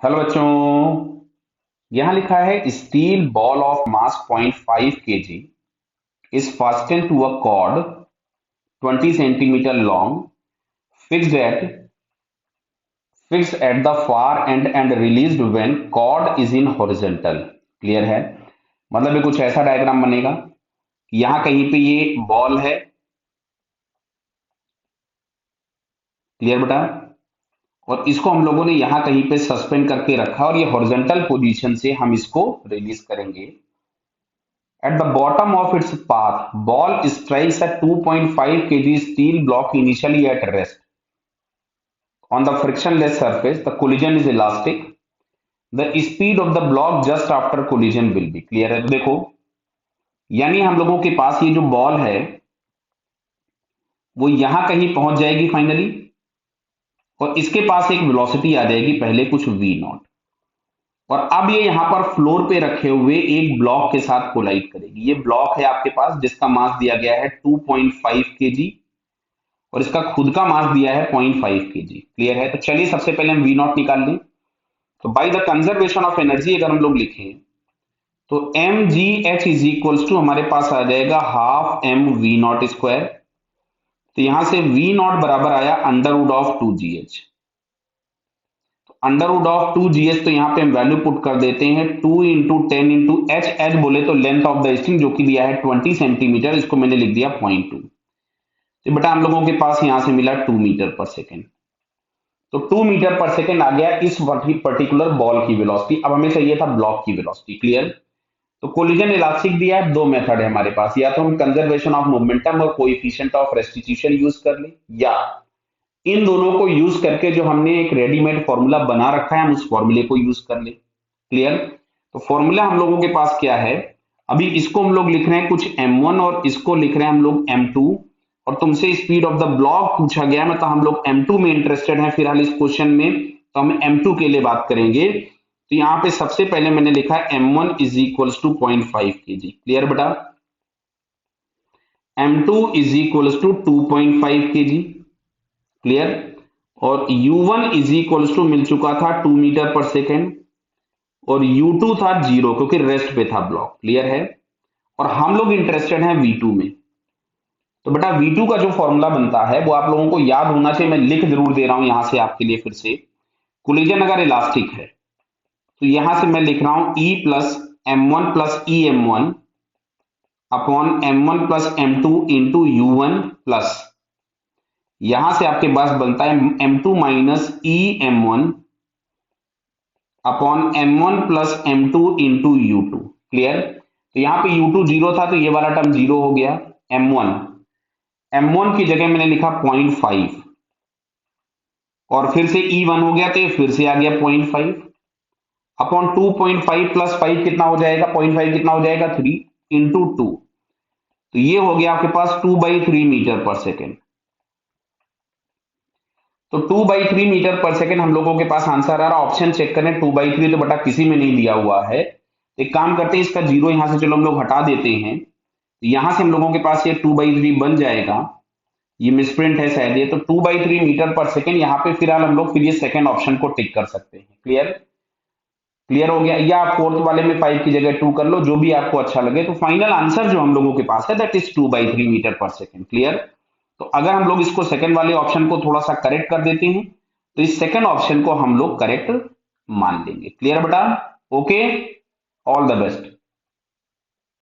Hello बच्चों। यहां लिखा है steel ball of mass 0.5 kg is fasten to a cord 20 centimetre long fixed at the far end released when cord is in horizontal. Clear है? मतलब ये कुछ ऐसा डायग्राम बनेगा कि यहां कहीं पे ये बॉल है। क्लियर बेटा? और इसको हम लोगों ने यहां कहीं पे सस्पेंड करके रखा और ये हॉरिजॉन्टल पोजीशन से हम इसको रिलीज करेंगे। At the bottom of its path, ball strikes a 2.5 kg steel block initially at rest. On the frictionless surface, the collision is elastic. The speed of the block just after collision will be clear है। देखो, यानी हम लोगों के पास ये जो ball है वो यहां कहीं पहुंच जाएगी फाइनली, और इसके पास एक वेलोसिटी आ जाएगी पहले कुछ v नॉट, और अब ये यहां पर फ्लोर पे रखे हुए एक ब्लॉक के साथ कोलाइड करेगी। ये ब्लॉक है आपके पास जिसका मास दिया गया है 2.5 kg और इसका खुद का मास दिया है 0.5 kg। क्लियर है? तो चलिए सबसे पहले हम वी नॉट निकाल लें। तो बाय द कंजर्वेशन ऑफ एनर्जी अगर हम लोग लिखें तो M G H is equals to हमारे पास आ जाएगा half M V naught square. तो यहां से वी नॉट बराबर आया अंडर वुड ऑफ 2gh। तो अंडर वुड ऑफ 2gh, तो यहां पे हम वैल्यू पुट कर देते हैं 2 इंटू 10 इंटू एच। एच बोले तो लेंथ ऑफ द स्ट्रिंग जो कि दिया है 20 सेंटीमीटर, इसको मैंने लिख दिया 0.2। तो बेटा हम लोगों के पास यहां से मिला 2 मीटर पर सेकेंड। तो 2 मीटर पर सेकेंड आ गया इस पर्टिकुलर बॉल की वेलोसिटी। अब हमें चाहिए था ब्लॉक की वेलोसिटी। क्लियर? तो कोलिजन इलास्टिक दिया है, दो मेथड है हमारे पास, या तो हम कंजर्वेशन ऑफ मोमेंटम और कोएफिशिएंट ऑफ रेस्टिट्यूशन यूज कर ले, या इन दोनों को यूज करके जो हमने एक रेडीमेड फॉर्मूला बना रखा है हम उस फॉर्मूले को यूज कर ले। क्लियर? तो फॉर्मूला हम लोगों के पास क्या है, अभी इसको हम लोग लिख रहे हैं कुछ m1 और इसको लिख रहे हैं हम लोग m2, और तुमसे स्पीड ऑफ द ब्लॉक पूछा गया है, मतलब हम लोग m2 में इंटरेस्टेड हैं फिलहाल इस क्वेश्चन में, तो हम m2 के लिए बात करेंगे। तो यहाँ पे सबसे पहले मैंने लिखा है m1 is equals to 0.5 kg। Clear बेटा? m2 is equals to 2.5 kg। Clear? और u1 इज इक्वल्स टू मिल चुका था 2 मीटर पर सेकेंड, और u2 था 0 क्योंकि रेस्ट पे था ब्लॉक। क्लियर है? और हम लोग इंटरेस्टेड हैं v2 में। तो बेटा v2 का जो फॉर्मूला बनता है वो आप लोगों को याद होना चाहिए, मैं लिख जरूर दे रहा हूं यहां से आपके लिए फिर से। कोलिजन अगर इलास्टिक है तो यहां से मैं लिख रहा हूं E plus m1 plus E M one upon m1 plus m2 into u1 plus, यहां से आपके पास बनता है m2 minus E M one upon m1 plus m2 into u2। Clear? तो यहां पे u2 जीरो था तो ये वाला टर्म जीरो हो गया। m1 की जगह मैंने लिखा 0.5 और फिर से E1 हो गया तो ये फिर से आ गया 0.5 अपॉन 2.5 प्लस 5 कितना हो जाएगा, 0.5 कितना हो जाएगा 3 इंटू 2। तो ये हो गया आपके पास 2/3 मीटर पर सेकेंड। तो 2/3 मीटर पर सेकेंड हम लोगों के पास आंसर आ रहा। ऑप्शन चेक करें, 2/3 तो बेटा किसी में नहीं दिया हुआ है। एक काम करते हैं, इसका जीरो यहां से चलो हम लोग हटा देते हैं, तो यहां से हम लोगों के पास ये 2/3 बन जाएगा। ये मिसप्रिंट है शायद, ये तो 2/3 मीटर पर सेकेंड। यहाँ पे फिलहाल हम लोग फिर ये सेकेंड ऑप्शन को टिक कर सकते हैं। क्लियर? क्लियर हो गया? या आप फोर्थ वाले में 5 की जगह 2 कर लो, जो भी आपको अच्छा लगे। तो फाइनल आंसर जो हम लोगों के पास है दैट इज 2/3 मीटर पर सेकेंड। क्लियर? तो अगर हम लोग इसको सेकेंड वाले ऑप्शन को थोड़ा सा करेक्ट कर देते हैं तो इस सेकेंड ऑप्शन को हम लोग करेक्ट मान लेंगे। क्लियर बेटा? Okay, all the best.